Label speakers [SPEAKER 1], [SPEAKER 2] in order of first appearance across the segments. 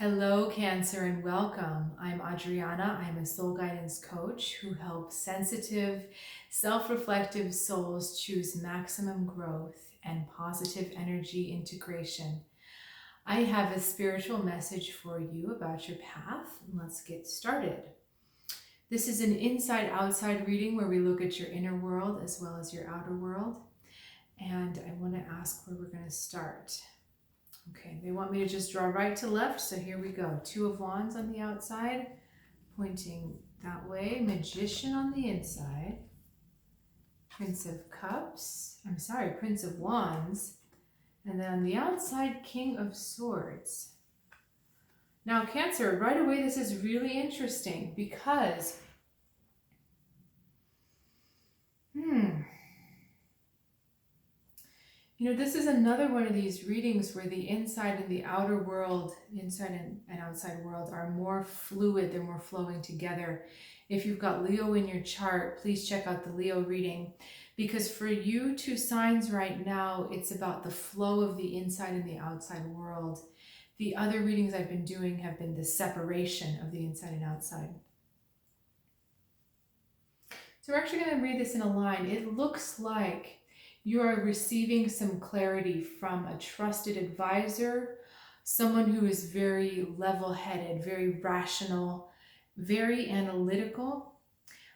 [SPEAKER 1] Hello, Cancer, and welcome. I'm Adriana. I'm a soul guidance coach who helps sensitive, self reflective souls choose maximum growth and positive energy integration. I have a spiritual message for you about your path. Let's get started. This is an inside outside reading where we look at your inner world as well as your outer world. And I want to ask where we're going to start. Okay, they want me to just draw right to left, so here we go. Two of Wands on the outside, pointing that way. Magician on the inside. Prince of Wands. And then on the outside, King of Swords. Now, Cancer, right away, this is really interesting because, this is another one of these readings where the inside and the outer world, inside and outside world, are more fluid, they're more flowing together. If you've got Leo in your chart, please check out the Leo reading, because for you two signs right now, it's about the flow of the inside and the outside world. The other readings I've been doing have been the separation of the inside and outside. So we're actually going to read this in a line. It looks like you are receiving some clarity from a trusted advisor, someone who is very level-headed, very rational, very analytical,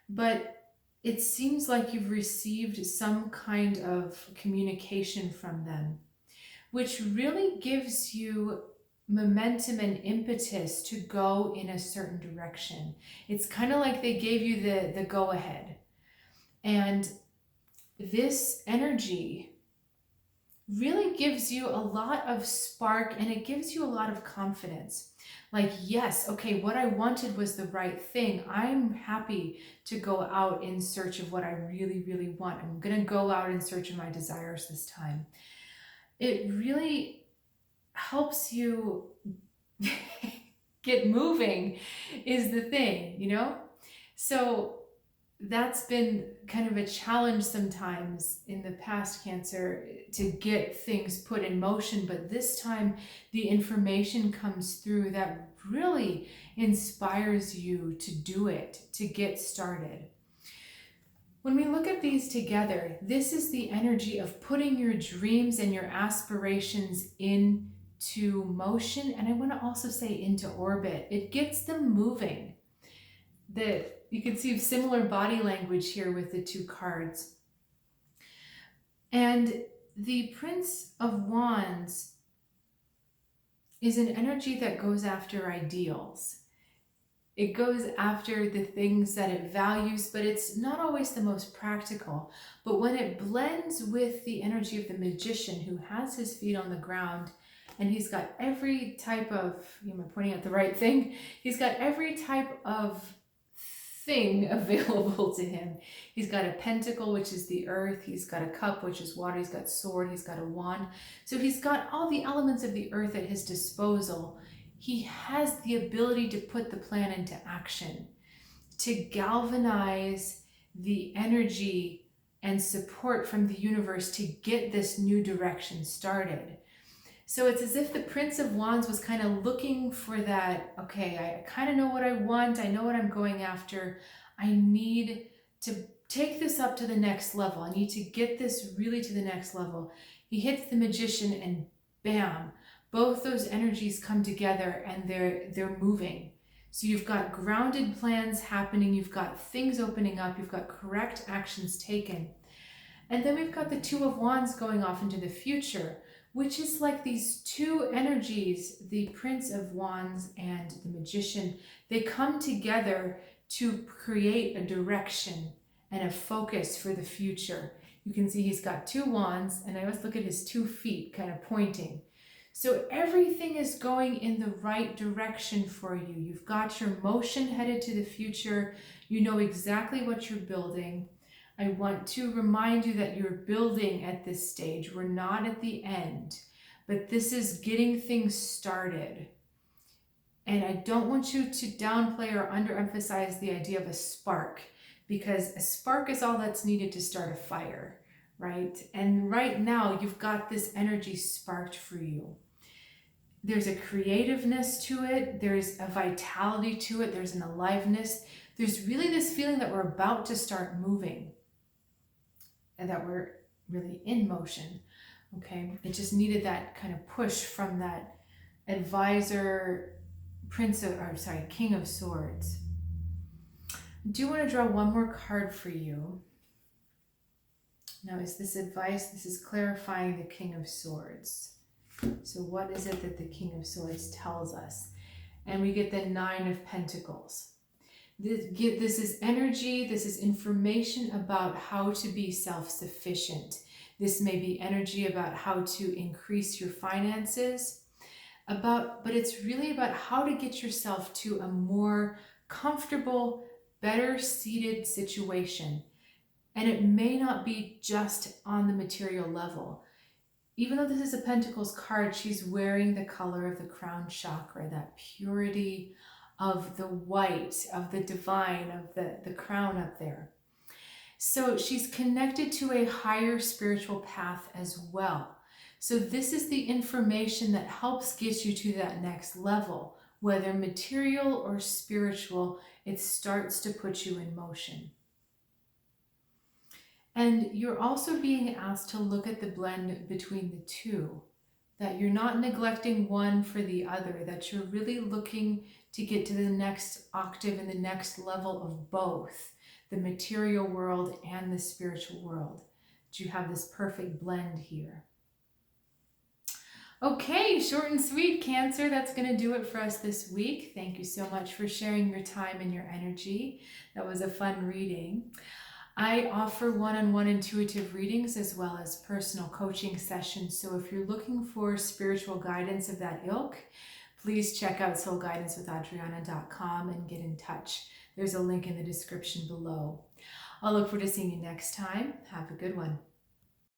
[SPEAKER 1] but it seems like you've received some kind of communication from them, which really gives you momentum and impetus to go in a certain direction. It's kind of like they gave you the go-ahead. And this energy really gives you a lot of spark, and it gives you a lot of confidence. Like, yes, okay, what I wanted was the right thing. I'm happy to go out in search of what I really, really want. I'm going to go out in search of my desires this time. It really helps you get moving is the thing, So that's been kind of a challenge sometimes in the past, Cancer, to get things put in motion. But this time the information comes through that really inspires you to do it, to get started. When we look at these together, this is the energy of putting your dreams and your aspirations into motion. And I want to also say into orbit. It gets them moving. You can see similar body language here with the two cards. And the Prince of Wands is an energy that goes after ideals. It goes after the things that it values, but it's not always the most practical. But when it blends with the energy of the magician, who has his feet on the ground, and he's got every type of, am I pointing at the right thing? He's got every type of thing available to him. He's got a pentacle, which is the earth. He's got a cup, which is water. He's got sword. He's got a wand. So he's got all the elements of the earth at his disposal. He has the ability to put the plan into action, to galvanize the energy and support from the universe to get this new direction started. So it's as if the Prince of Wands was kind of looking for that, okay, I kind of know what I want. I know what I'm going after. I need to take this up to the next level. I need to get this really to the next level. He hits the magician and bam, both those energies come together and they're moving. So you've got grounded plans happening. You've got things opening up. You've got correct actions taken. And then we've got the Two of Wands going off into the future, which is like these two energies, the Prince of Wands and the Magician. They come together to create a direction and a focus for the future. You can see he's got two wands, and I always look at his 2 feet kind of pointing. So everything is going in the right direction for you. You've got your motion headed to the future. You know exactly what you're building. I want to remind you that you're building at this stage. We're not at the end, but this is getting things started. And I don't want you to downplay or underemphasize the idea of a spark, because a spark is all that's needed to start a fire, right? And right now you've got this energy sparked for you. There's a creativeness to it. There's a vitality to it. There's an aliveness. There's really this feeling that we're about to start moving and that we're really in motion. Okay. It just needed that kind of push from that advisor, King of Swords. I do want to draw one more card for you. Now, is this advice? This is clarifying the King of Swords. So what is it that the King of Swords tells us? And we get the Nine of Pentacles. This is energy. This is information about how to be self-sufficient. This may be energy about how to increase your finances, but it's really about how to get yourself to a more comfortable, better seated situation. And it may not be just on the material level. Even though this is a Pentacles card, she's wearing the color of the crown chakra, that purity of the white, of the divine, of the crown up there. So she's connected to a higher spiritual path as well. So this is the information that helps get you to that next level, whether material or spiritual. It starts to put you in motion. And you're also being asked to look at the blend between the two, that you're not neglecting one for the other, that you're really looking to get to the next octave and the next level of both, the material world and the spiritual world. That you have this perfect blend here. Okay, short and sweet, Cancer. That's going to do it for us this week. Thank you so much for sharing your time and your energy. That was a fun reading. I offer one-on-one intuitive readings as well as personal coaching sessions. So if you're looking for spiritual guidance of that ilk, please check out soulguidancewithadriana.com and get in touch. There's a link in the description below. I'll look forward to seeing you next time. Have a good one.